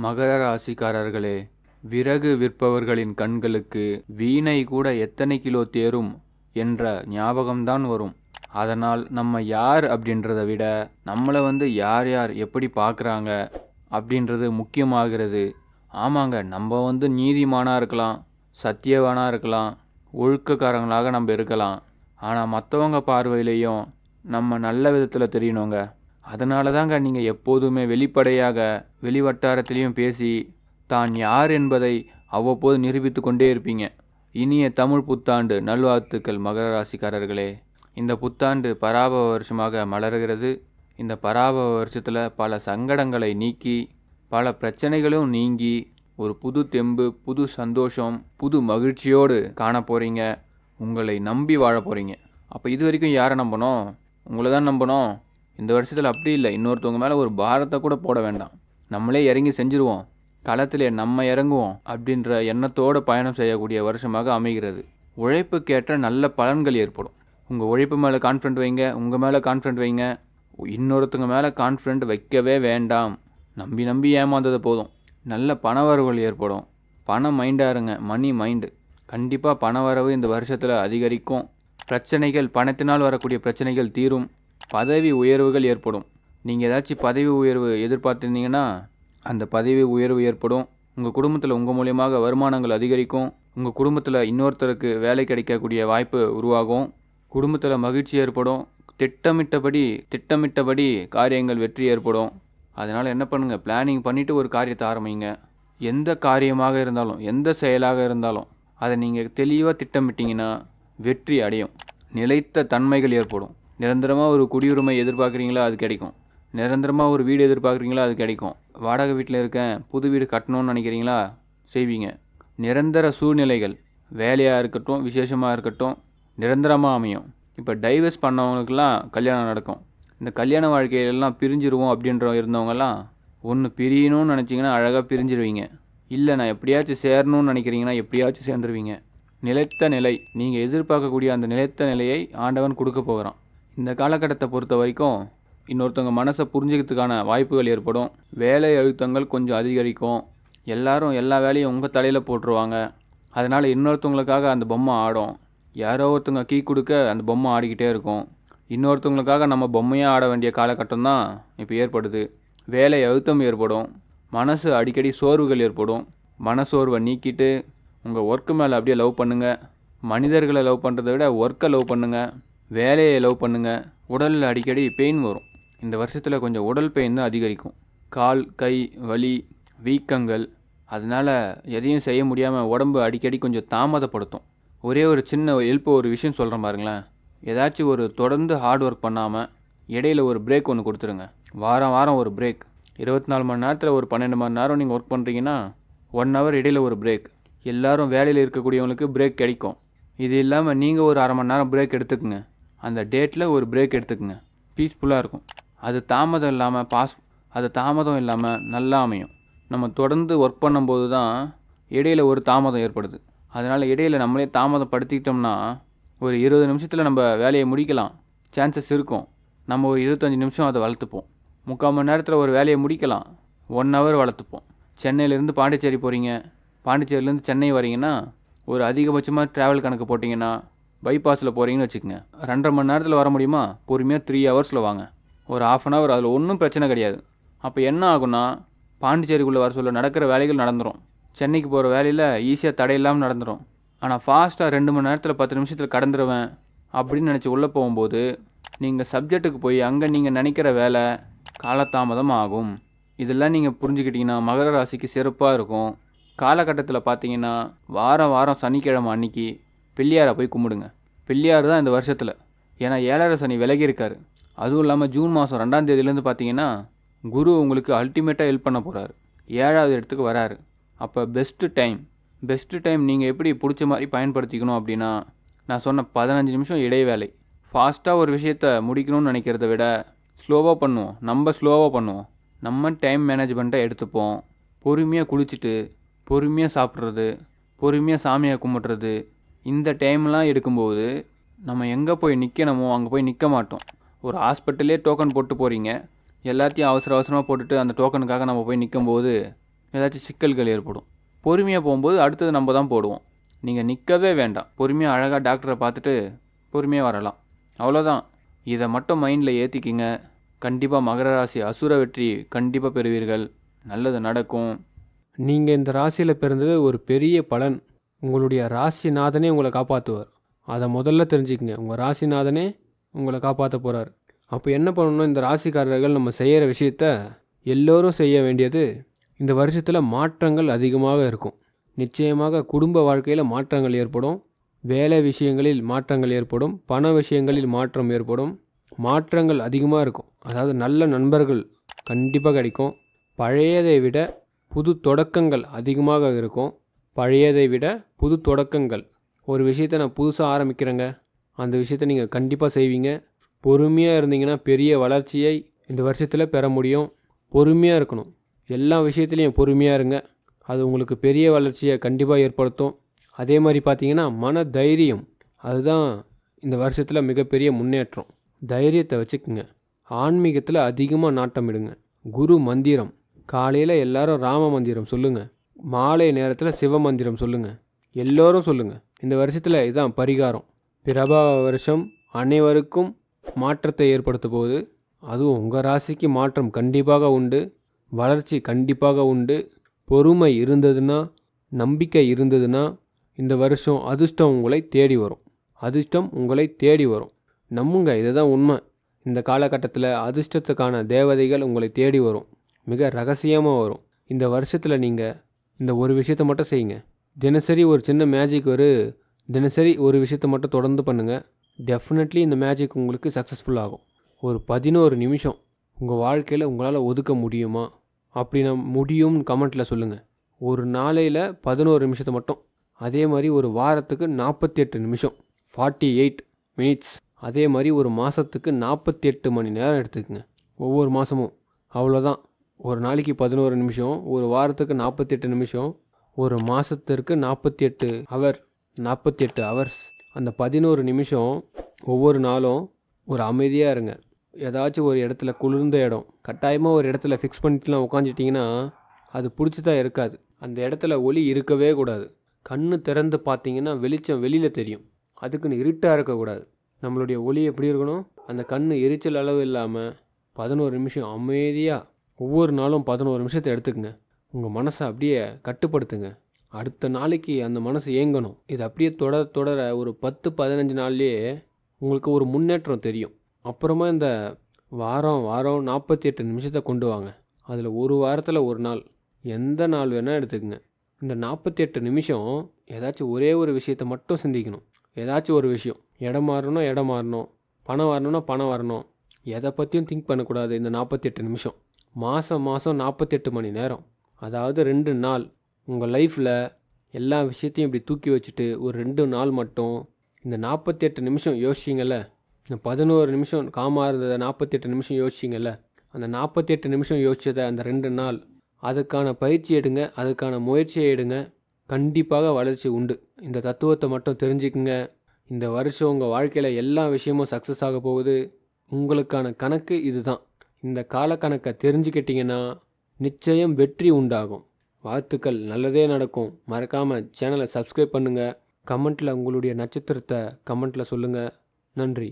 மகர ராசிக்காரர்களே, விறகு விற்பவர்களின் கண்களுக்கு வீணை கூட எத்தனை கிலோ தேரும் என்ற ஞாபகம்தான் வரும். அதனால் நம்ம யார் அப்படின்றத விட நம்மளை யார் யார் எப்படி பார்க்குறாங்க அப்படின்றது முக்கியமாகிறது. ஆமாங்க, நம்ம நீதிமானாக இருக்கலாம், சத்தியவானாக இருக்கலாம், ஒழுக்கக்காரங்களாக நம்ம இருக்கலாம். ஆனால் மற்றவங்க பார்வையிலையும் நம்ம நல்ல விதத்தில் தெரியணுங்க. அதனால தாங்க நீங்கள் எப்போதுமே வெளிப்படையாக வெளிவட்டாரத்திலையும் பேசி தான் யார் என்பதை அவ்வப்போது நிரூபித்து கொண்டே இருப்பீங்க. இனிய தமிழ் புத்தாண்டு நல்வாழ்த்துக்கள் மகர ராசிக்காரர்களே. இந்த புத்தாண்டு பராபவ வருஷமாக மலர்கிறது. இந்த பராபவ வருஷத்தில் பல சங்கடங்களை நீக்கி பல பிரச்சனைகளும் நீங்கி ஒரு புது தெம்பு, புது சந்தோஷம், புது மகிழ்ச்சியோடு காண போகிறீங்க. உங்களை நம்பி வாழ போகிறீங்க. அப்போ இது வரைக்கும் யாரை நம்பணும்? உங்களை தான் நம்பணும். இந்த வருஷத்தில் அப்படி இல்லை. இன்னொருத்தவங்க மேலே ஒரு பாரத்தை கூட போட வேண்டாம். நம்மளே இறங்கி செஞ்சுருவோம், களத்திலே நம்ம இறங்குவோம் அப்படின்ற எண்ணத்தோடு பயணம் செய்யக்கூடிய வருஷமாக அமைகிறது. உழைப்புக்கேற்ற நல்ல பலன்கள் ஏற்படும். உங்கள் உழைப்பு மேலே கான்ஃபிடென்ட் வைங்க, உங்கள் மேலே கான்ஃபிடென்ட் வைங்க. இன்னொருத்தவங்க மேலே கான்ஃபிடென்ட் வைக்கவே வேண்டாம். நம்பி நம்பி ஏமாந்தது போதும். நல்ல பணவரவுகள் ஏற்படும். பண மைண்டாக இருங்க, மணி மைண்டு. கண்டிப்பாக பணவரவு இந்த வருஷத்தில் அதிகரிக்கும். பிரச்சனைகள், பணத்தினால் வரக்கூடிய பிரச்சனைகள் தீரும். பதவி உயர்வுகள் ஏற்படும். நீங்கள் ஏதாச்சும் பதவி உயர்வு எதிர்பார்த்துருந்தீங்கன்னா அந்த பதவி உயர்வு ஏற்படும். உங்கள் குடும்பத்தில் உங்கள் மூலியமாக வருமானங்கள் அதிகரிக்கும். உங்கள் குடும்பத்தில் இன்னொருத்தருக்கு வேலை கிடைக்கக்கூடிய வாய்ப்பு உருவாகும். குடும்பத்தில் மகிழ்ச்சி ஏற்படும். திட்டமிட்டபடி காரியங்கள் வெற்றி ஏற்படும். அதனால் என்ன பண்ணுங்கள், பிளானிங் பண்ணிவிட்டு ஒரு காரியத்தை ஆரம்பிங்க. எந்த காரியமாக இருந்தாலும், எந்த செயலாக இருந்தாலும் அதை நீங்கள் தெளிவாக திட்டமிட்டிங்கன்னா வெற்றி அடையும். நிலைத்த தன்மைகள் ஏற்படும். நிரந்தரமாக ஒரு குடியுரிமை எதிர்பார்க்குறீங்களா, அது கிடைக்கும். நிரந்தரமாக ஒரு வீடு எதிர்பார்க்குறீங்களா, அது கிடைக்கும். வாடகை வீட்டில் இருக்கேன், புது வீடு கட்டணும்னு நினைக்கிறீங்களா, செய்வீங்க. நிரந்தர சூழ்நிலைகள், வேலையாக இருக்கட்டும், விசேஷமாக இருக்கட்டும், நிரந்தரமாக அமையும். இப்போ டைவர்ஸ் பண்ணவங்களுக்கெல்லாம் கல்யாணம் நடக்கும். இந்த கல்யாண வாழ்க்கையிலெல்லாம் பிரிஞ்சிருவோம் அப்படின்ற இருந்தவங்கெல்லாம் ஒன்று பிரியணும்னு நினச்சிங்கன்னா அழகாக பிரிஞ்சிருவீங்க. இல்லை நான் எப்படியாச்சும் சேரணும்னு நினைக்கிறீங்கன்னா எப்படியாச்சும் சேர்ந்துருவீங்க. நிலைத்த நிலை, நீங்கள் எதிர்பார்க்கக்கூடிய அந்த நிலைத்த நிலையை ஆண்டவன் கொடுக்க போகிறான். இந்த காலகட்டத்தை பொறுத்த வரைக்கும் இன்னொருத்தவங்க மனசை புரிஞ்சுக்கிறதுக்கான வாய்ப்புகள் ஏற்படும். வேலை அழுத்தங்கள் கொஞ்சம் அதிகரிக்கும். எல்லாரும் எல்லா வேலையும் உங்கள் தலையில் போட்டுருவாங்க. அதனால் இன்னொருத்தவங்களுக்காக அந்த பொம்மை ஆடும். யாரோ ஒருத்தவங்க கீ கொடுக்க அந்த பொம்மை ஆடிக்கிட்டே இருக்கும். இன்னொருத்தவங்களுக்காக நம்ம பொம்மையாக ஆட வேண்டிய காலகட்டம் தான் இப்போ ஏற்படுது. வேலை அழுத்தம் ஏற்படும். மனசு அடிக்கடி சோர்வுகள் ஏற்படும். மனசோர்வை நீக்கிட்டு உங்கள் ஒர்க்கு மேலே அப்படியே லவ் பண்ணுங்கள். மனிதர்களை லவ் பண்ணுறதை விட ஒர்க்கை லவ் பண்ணுங்கள். வேலையை லவ் பண்ணுங்கள். உடலில் அடிக்கடி பெயின் வரும். இந்த வருஷத்தில் கொஞ்சம் உடல் பெயின் தான் அதிகரிக்கும். கால் கை வலி, வீக்கங்கள், அதனால் எதையும் செய்ய முடியாமல் உடம்பு அடிக்கடி கொஞ்சம் தாமதப்படுத்தும். ஒரே ஒரு சின்ன ஹெல்ப், ஒரு விஷயம் சொல்கிறேன் பாருங்களேன். ஏதாச்சும் ஒரு தொடர்ந்து ஹார்ட் ஒர்க் பண்ணாமல் இடையில் ஒரு பிரேக் ஒன்று கொடுத்துருங்க. வாரம் ஒரு பிரேக். 24 மணி நேரத்தில் ஒரு 12 மணி நேரம் நீங்கள் ஒர்க் பண்ணுறீங்கன்னா 1 ஹவர் இடையில் ஒரு பிரேக். எல்லோரும் வேலையில் இருக்கக்கூடியவங்களுக்கு பிரேக் கிடைக்கும். இது இல்லாமல் நீங்கள் ஒரு அரை மணி நேரம் பிரேக் எடுத்துக்குங்க. அந்த டேட்டில் ஒரு பிரேக் எடுத்துக்குங்க. பீஸ்ஃபுல்லாக இருக்கும். அது தாமதம் இல்லாமல் நல்லா அமையும். நம்ம தொடர்ந்து ஒர்க் பண்ணும்போது தான் இடையில் ஒரு தாமதம் ஏற்படுது. அதனால் இடையில் நம்மளே தாமதப்படுத்திக்கிட்டோம்னா ஒரு 20 நிமிஷத்தில் நம்ம வேலையை முடிக்கலாம். சான்சஸ் இருக்கும். நம்ம ஒரு 25 நிமிஷம் அதை வளர்த்துப்போம். 3/4 மணி நேரத்தில் ஒரு வேலையை முடிக்கலாம். 1 ஹவர் வளர்த்துப்போம். சென்னையிலேருந்து பாண்டிச்சேரி போகிறீங்க, பாண்டிச்சேரியிலேருந்து சென்னை வரீங்கன்னா ஒரு அதிகபட்சமாக ட்ராவல் கணக்கு போட்டிங்கன்னா பைபாஸில் போகிறீங்கன்னு வச்சுக்கோங்க. 2.5 மணி நேரத்தில் வர முடியுமா? பொறுமையாக 3 ஹவர்ஸில் வாங்க. ஒரு 1/2 ஹவர், அதில் ஒன்றும் பிரச்சனை கிடையாது. அப்போ என்ன ஆகும்னா, பாண்டிச்சேரிக்குள்ளே வர சொல்ல நடக்கிற வேலைகள் நடந்துடும். சென்னைக்கு போகிற வேலையில் ஈஸியாக தடையில்லாமல் நடந்துடும். ஆனால் ஃபாஸ்ட்டாக 2 மணி நேரத்தில் 10 நிமிஷத்தில் கடந்துருவேன் அப்படின்னு நினச்சி உள்ளே போகும்போது நீங்கள் சப்ஜெக்ட்டுக்கு போய் அங்கே நீங்கள் நினைக்கிற வேலை காலதாமதம் ஆகும். இதெல்லாம் நீங்கள் புரிஞ்சுக்கிட்டிங்கன்னா மகர ராசிக்கு சிறப்பாக இருக்கும். காலகட்டத்தில் பார்த்தீங்கன்னா வாரம் சனிக்கிழமை அன்னைக்கு பிள்ளையாரை போய் கும்பிடுங்க. பிள்ளையார் தான் இந்த வருஷத்தில். ஏன்னா 7.5 சனி விலகி இருக்கார். அதுவும் இல்லாமல் ஜூன் மாதம் 2ஆம் தேதியிலேருந்து பார்த்தீங்கன்னா குரு உங்களுக்கு அல்டிமேட்டாக ஹெல்ப் பண்ண போகிறாரு. 7வது இடத்துக்கு வராரு. அப்போ பெஸ்ட்டு டைம் நீங்கள் எப்படி பிடிச்ச மாதிரி பயன்படுத்திக்கணும் அப்படின்னா, நான் சொன்ன 15 நிமிஷம் இடைவேளை. ஃபாஸ்ட்டாக ஒரு விஷயத்தை முடிக்கணும்னு நினைக்கிறத விட ஸ்லோவாக பண்ணுவோம். நம்ம டைம் மேனேஜ்மெண்ட்டை எடுத்துப்போம். பொறுமையாக குளிச்சுட்டு, பொறுமையாக சாப்பிட்றது, பொறுமையாக சாமியை கும்பிட்றது, இந்த டைம்லாம் எடுக்கும்போது நம்ம எங்கே போய் நிற்கணுமோ அங்கே போய் நிற்க மாட்டோம். ஒரு ஹாஸ்பிட்டலே டோக்கன் போட்டு போகிறீங்க, எல்லாத்தையும் அவசரமாக போட்டுட்டு அந்த டோக்கனுக்காக நம்ம போய் நிற்கும்போது ஏதாச்சும் சிக்கல்கள் ஏற்படும். பொறுமையாக போகும்போது அடுத்தது நம்ம தான் போடுவோம். நீங்கள் நிற்கவே வேண்டாம். பொறுமையாக அழகாக டாக்டரை பார்த்துட்டு பொறுமையாக வரலாம். அவ்வளோதான். இதை மட்டும் மைண்டில் ஏற்றிக்கிங்க. கண்டிப்பாக மகர ராசி அசுர வெற்றி கண்டிப்பாக பெறுவீர்கள். நல்லது நடக்கும். நீங்கள் இந்த ராசியில் பிறந்தது ஒரு பெரிய பலன். உங்களுடைய ராசிநாதனே உங்களை காப்பாற்றுவார். அதை முதல்ல தெரிஞ்சுக்கங்க. உங்கள் ராசிநாதனே உங்களை காப்பாற்ற போகிறார். அப்போ என்ன பண்ணணும்? இந்த ராசிக்காரர்கள் நம்ம செய்கிற விஷயத்த எல்லோரும் செய்ய வேண்டியது. இந்த வருஷத்தில் மாற்றங்கள் அதிகமாக இருக்கும். நிச்சயமாக குடும்ப வாழ்க்கையில் மாற்றங்கள் ஏற்படும். வேலை விஷயங்களில் மாற்றங்கள் ஏற்படும். பண விஷயங்களில் மாற்றம் ஏற்படும். மாற்றங்கள் அதிகமாக இருக்கும். அதாவது நல்ல நண்பர்கள் கண்டிப்பாக கிடைக்கும். பழையதை விட புது தொடக்கங்கள் அதிகமாக இருக்கும். பழையதை விட புது தொடக்கங்கள். ஒரு விஷயத்தை நான் புதுசாக ஆரம்பிக்கிறேங்க, அந்த விஷயத்தை நீங்கள் கண்டிப்பாக செய்வீங்க. பொறுமையாக இருந்தீங்கன்னா பெரிய வளர்ச்சியை இந்த வருஷத்தில் பெற முடியும். பொறுமையாக இருக்கணும். எல்லா விஷயத்துலையும் பொறுமையாக இருங்க. அது உங்களுக்கு பெரிய வளர்ச்சியை கண்டிப்பாக ஏற்படுத்தும். அதே மாதிரி பார்த்தீங்கன்னா மன தைரியம், அதுதான் இந்த வருஷத்தில் மிகப்பெரிய முன்னேற்றம். தைரியத்தை வச்சுக்குங்க. ஆன்மீகத்தில் அதிகமாக நாட்டமிடுங்க. குரு மந்திரம், காலையில் எல்லாரும் ராம மந்திரம் சொல்லுங்கள். மாலை நேரத்தில் சிவ மந்திரம் சொல்லுங்கள். எல்லோரும் சொல்லுங்கள். இந்த வருஷத்தில் இதுதான் பரிகாரம். பிரபா வருஷம் அனைவருக்கும் மாற்றத்தை ஏற்படுத்த போகுது. அதுவும் உங்கள் ராசிக்கு மாற்றம் கண்டிப்பாக உண்டு. வளர்ச்சி கண்டிப்பாக உண்டு. பொறுமை இருந்ததுன்னா, நம்பிக்கை இருந்ததுன்னா இந்த வருஷம் அதிர்ஷ்டம் உங்களை தேடி வரும். அதிர்ஷ்டம் உங்களை தேடி வரும். நம்புங்க, இதுதான் உண்மை. இந்த காலகட்டத்தில் அதிர்ஷ்டத்துக்கான தேவதைகள் உங்களை தேடி வரும். மிக ரகசியமாக வரும். இந்த வருஷத்தில் நீங்கள் இந்த ஒரு விஷயத்தை மட்டும் செய்யுங்க. தினசரி ஒரு சின்ன மேஜிக் தினசரி ஒரு விஷயத்தை மட்டும் தொடர்ந்து பண்ணுங்கள். டெஃபினெட்லி இந்த மேஜிக் உங்களுக்கு சக்ஸஸ்ஃபுல் ஆகும். ஒரு 11 நிமிஷம் உங்கள் வாழ்க்கையில் உங்களால் ஒதுக்க முடியுமா? அப்படின்னா முடியும்னு கமெண்ட்டில் சொல்லுங்கள். ஒரு நாளையில் 11 நிமிஷத்தை மட்டும். அதே மாதிரி ஒரு வாரத்துக்கு 48 நிமிஷம், 48 மினிட்ஸ். அதே மாதிரி ஒரு மாதத்துக்கு 48 மணி நேரம் எடுத்துக்கங்க. ஒவ்வொரு மாதமும் அவ்வளோதான். ஒரு நாளைக்கு 11 நிமிஷம், ஒரு வாரத்துக்கு 48 நிமிஷம், ஒரு மாதத்திற்கு 48 ஹவர்ஸ். அந்த 11 நிமிஷம் ஒவ்வொரு நாளும் ஒரு அமைதியாக இருங்க. ஏதாச்சும் ஒரு இடத்துல குளிர்ந்த இடம், கட்டாயமாக ஒரு இடத்துல ஃபிக்ஸ் பண்ணிட்டுலாம் உட்காந்துட்டிங்கன்னா அது பிடிச்சதாக இருக்காது. அந்த இடத்துல ஒளி இருக்கவே கூடாது. கண்ணு திறந்து பார்த்தீங்கன்னா வெளிச்சம் வெளியில் தெரியும். அதுக்குன்னு இருட்டாக இருக்கக்கூடாது. நம்மளுடைய ஒளி எப்படி இருக்கணும்? அந்த கண் எரிச்சல் அளவு இல்லாமல் 11 நிமிஷம் அமைதியாக ஒவ்வொரு நாளும் 11 நிமிஷத்தை எடுத்துக்கங்க. உங்கள் மனசை அப்படியே கட்டுப்படுத்துங்க. அடுத்த நாளைக்கு அந்த மனசு ஏங்கணும். இது அப்படியே தொடர ஒரு 10-15 நாள்லேயே உங்களுக்கு ஒரு முன்னேற்றம் தெரியும். அப்புறமா இந்த வாரம் 48 நிமிஷத்தை கொண்டு வாங்க. அதில் ஒரு வாரத்தில் ஒரு நாள், எந்த நாள் வேணால் எடுத்துக்கங்க. இந்த 48 நிமிஷம் ஏதாச்சும் ஒரே ஒரு விஷயத்தை மட்டும் சிந்திக்கணும். ஏதாச்சும் ஒரு விஷயம். இடம் மாறணும், பணம் வரணும். எதை பற்றியும் திங்க் பண்ணக்கூடாது. இந்த 48 நிமிஷம் மாதம் 48 மணி நேரம், அதாவது 2 நாள் உங்கள் லைஃப்பில் எல்லா விஷயத்தையும் இப்படி தூக்கி வச்சுட்டு ஒரு 2 நாள் மட்டும் இந்த 48 நிமிஷம் யோசிச்சிங்கல்ல. இந்த 11 நிமிஷம் காமாக இருந்ததை 48 நிமிஷம் யோசிச்சிங்கல்ல. அந்த 48 நிமிஷம் யோசித்ததை அந்த 2 நாள் அதுக்கான பயிற்சி எடுங்க, அதுக்கான முயற்சியை எடுங்க. கண்டிப்பாக வளர்ச்சி உண்டு. இந்த தத்துவத்தை மட்டும் தெரிஞ்சுக்குங்க. இந்த வருஷம் உங்கள் வாழ்க்கையில் எல்லா விஷயமும் சக்ஸஸ் ஆக போகுது. உங்களுக்கான கணக்கு இதுதான். இந்த காலக்கணக்கை தெரிஞ்சுக்கிட்டிங்கன்னா நிச்சயம் வெற்றி உண்டாகும். வாழ்த்துக்கள், நல்லதே நடக்கும். மறக்காமல் சேனலை சப்ஸ்கிரைப் பண்ணுங்கள். கமெண்ட்டில் உங்களுடைய நட்சத்திரத்தை கமெண்ட்டில் சொல்லுங்கள். நன்றி.